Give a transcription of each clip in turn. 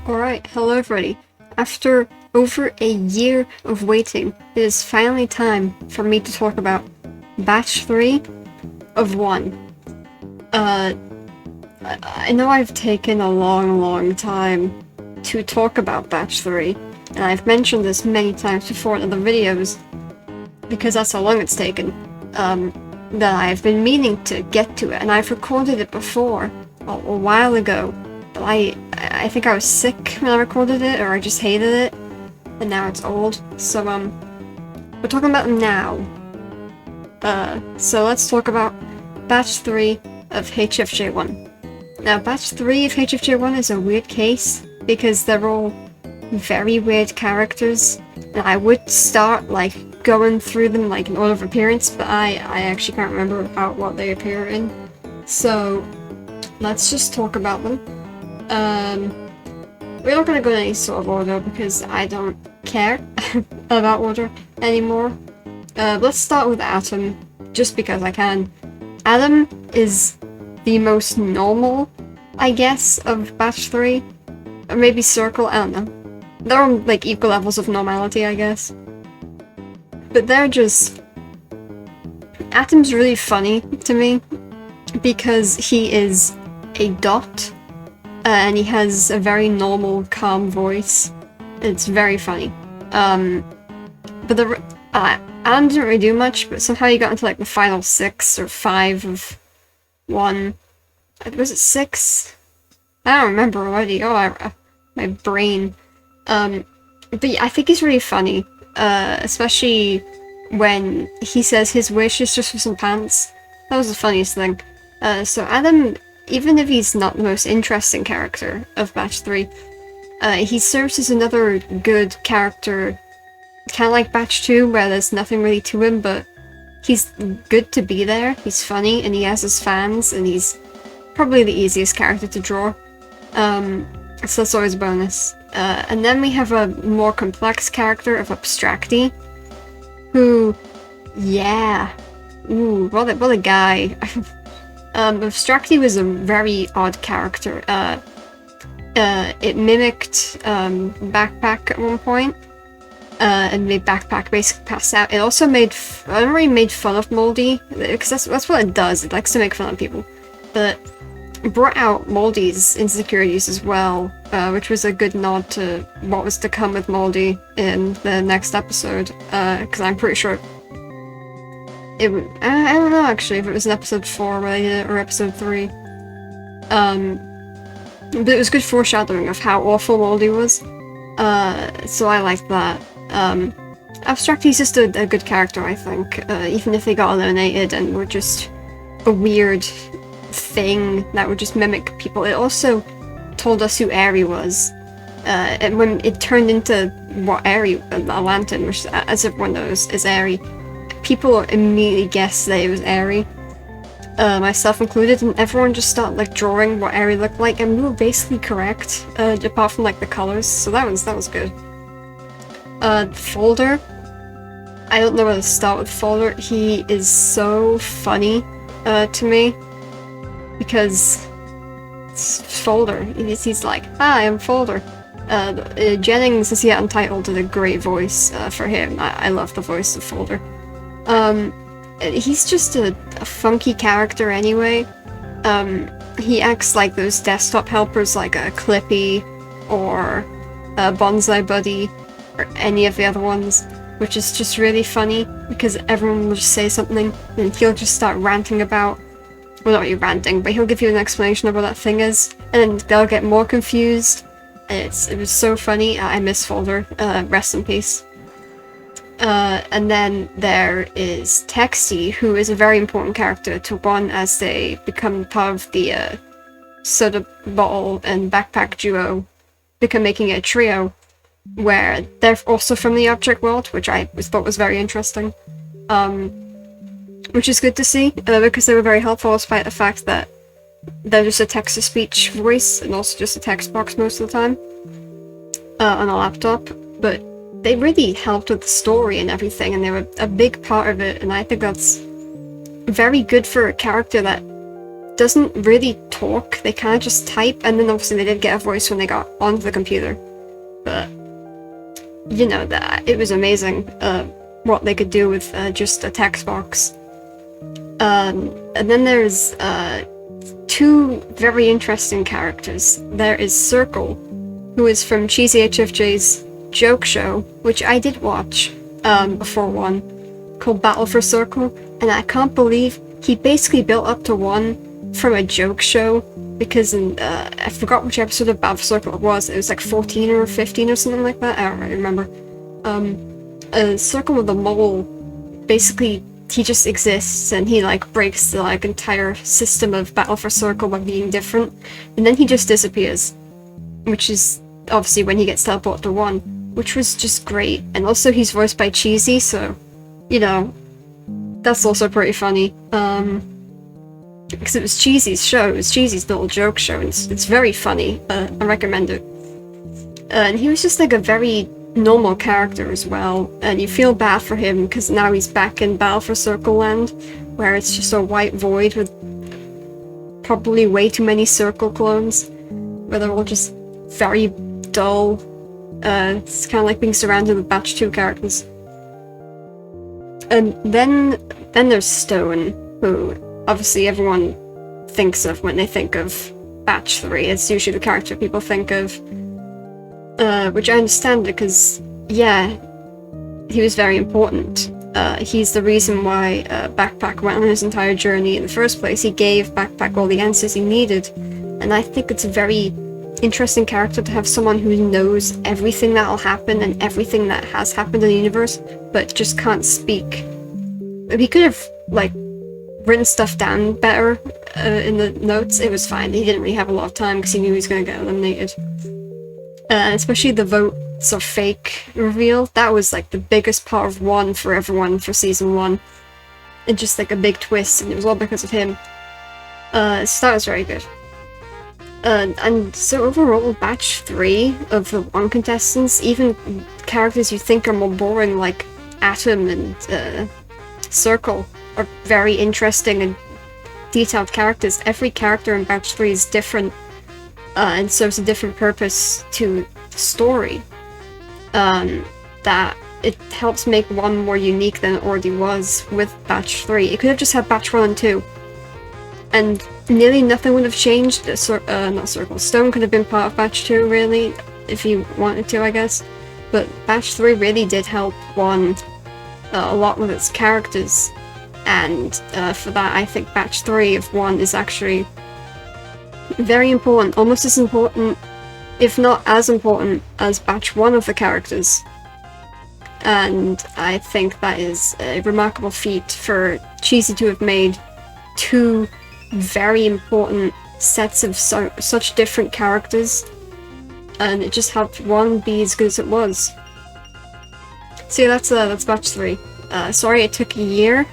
Alright, hello everybody. After over a year of waiting, it is finally time for me to talk about Batch 3 of 1. I know I've taken a long time to talk about Batch 3, and I've mentioned this many times before in other videos, because that's how long it's taken, that I've been meaning to get to it, and I've recorded it before, a while ago, but I think I was sick when I recorded it, or I just hated it, and now it's old, so we're talking about it now. So let's talk about Batch 3 of hfjONE. Now, Batch 3 of hfjONE is a weird case, because they're all very weird characters, and I would start, like, going through them, like, in order of appearance, but I actually can't remember about what they appear in. So, let's just talk about them. We're not gonna go in any sort of order, because I don't care about order anymore. Let's start with Atom, just because I can. Atom is the most normal, I guess, of Batch 3. Or maybe Circle, I don't know. They're on, like, equal levels of normality, I guess. But they're just... Atom's really funny to me, because he is a dot, and he has a very normal, calm voice. It's very funny. But Adam didn't really do much, but somehow he got into, like, the final 6 or 5 of 1. Was it 6? I don't remember already. Oh, my brain. But yeah, I think he's really funny. Especially when he says his wish is just for some pants. That was the funniest thing. So Adam, even if he's not the most interesting character of Batch 3, he serves as another good character, kind of like Batch 2, where there's nothing really to him, but he's good to be there, he's funny, and he has his fans, and he's probably the easiest character to draw. So that's always a bonus. And then we have a more complex character of Abstracty, who, yeah, ooh, what a guy. Abstracty was a very odd character. It mimicked Backpack at one point, and made Backpack basically pass out. It also made I don't really made fun of Moldy, because that's what it does. It likes to make fun of people, but brought out Moldy's insecurities as well, which was a good nod to what was to come with Moldy in the next episode. Because I'm pretty sure it would. I don't know actually if it was in episode 4 where they did it, or episode 3. But it was good foreshadowing of how awful Moldy was. So I liked that. Abstracty's just a good character, I think, even if they got eliminated and were just a weird thing that would just mimic people. It also told us who Aerie was. And when it turned into what Aerie, a lantern, which, as everyone knows, is Aerie, people immediately guessed that it was Aerie. Myself included, and everyone just started, like, drawing what Aerie looked like, and we were basically correct, apart from, like, the colors, so that was good. Folder. I don't know where to start with Folder. He is so funny, to me, because it's Folder. He's like, hi, I'm Folder. Jennings, as he got Untitled, did a great voice, for him. I love the voice of Folder. He's just a funky character anyway. He acts like those desktop helpers like a Clippy or a Bonsai Buddy or any of the other ones, which is just really funny because everyone will just say something and he'll just start ranting about, well, not really ranting, but he'll give you an explanation of what that thing is, and they'll get more confused. It was so funny. I miss Folder. Rest in peace. And then there is Texty, who is a very important character to one as they become part of the soda bottle and backpack duo, making a trio, where they're also from the object world, which I thought was very interesting. Which is good to see, because they were very helpful despite the fact that they're just a text-to-speech voice and also just a text box most of the time on a laptop, but they really helped with the story and everything, and they were a big part of it, and I think that's very good for a character that doesn't really talk. They kind of just type, and then obviously they did get a voice when they got onto the computer. But you know, that it was amazing what they could do with just a text box. And then there's two very interesting characters. There is Circle, who is from Cheesy HFJ's joke show, which I did watch before one, called Battle for Circle, and I can't believe he basically built up to one from a joke show, because in, I forgot which episode of Battle for Circle it was like 14 or 15 or something like that, I don't really remember. Circle with the Mole, basically he just exists and he like breaks the like entire system of Battle for Circle by being different, and then he just disappears, which is obviously when he gets teleported to one, which was just great. And also he's voiced by Cheesy, so you know, that's also pretty funny. Because it was Cheesy's show, it was Cheesy's little joke show, and it's very funny. I recommend it. And he was just like a very normal character as well, and you feel bad for him because now he's back in Battle for Circle Land, where it's just a white void with probably way too many Circle clones, where they're all just very dull. It's kind of like being surrounded with Batch 2 characters. And then there's Stone, who obviously everyone thinks of when they think of Batch 3. It's usually the character people think of. Which I understand, because, yeah, he was very important. He's the reason why Backpack went on his entire journey in the first place. He gave Backpack all the answers he needed, and I think it's a very interesting character to have someone who knows everything that'll happen and everything that has happened in the universe, but just can't speak. He could have, like, written stuff down better in the notes. It was fine. He didn't really have a lot of time because he knew he was going to get eliminated. Especially the votes are fake reveal. That was like the biggest part of one for everyone for season 1. And just like a big twist, and it was all because of him. So that was very good. And so overall, Batch 3 of the 1 contestants, even characters you think are more boring like Atom and Circle, are very interesting and detailed characters. Every character in Batch 3 is different. And serves a different purpose to the story. That it helps make 1 more unique than it already was with Batch 3. It could have just had Batch 1 and 2. And nearly nothing would have changed. Not Circle. Stone could have been part of Batch 2, really, if you wanted to, I guess. But Batch 3 really did help 1 a lot with its characters. And for that, I think Batch 3 of 1 is actually very important, almost as important, if not as important, as Batch 1 of the characters. And I think that is a remarkable feat for Cheesy to have made 2 very important sets of such different characters, and it just helped 1 be as good as it was. So yeah, that's Batch 3. Sorry it took a year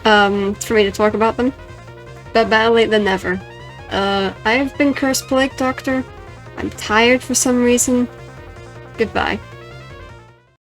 for me to talk about them, but better late than never. I've been Cursed Plague Doctor. I'm tired for some reason. Goodbye.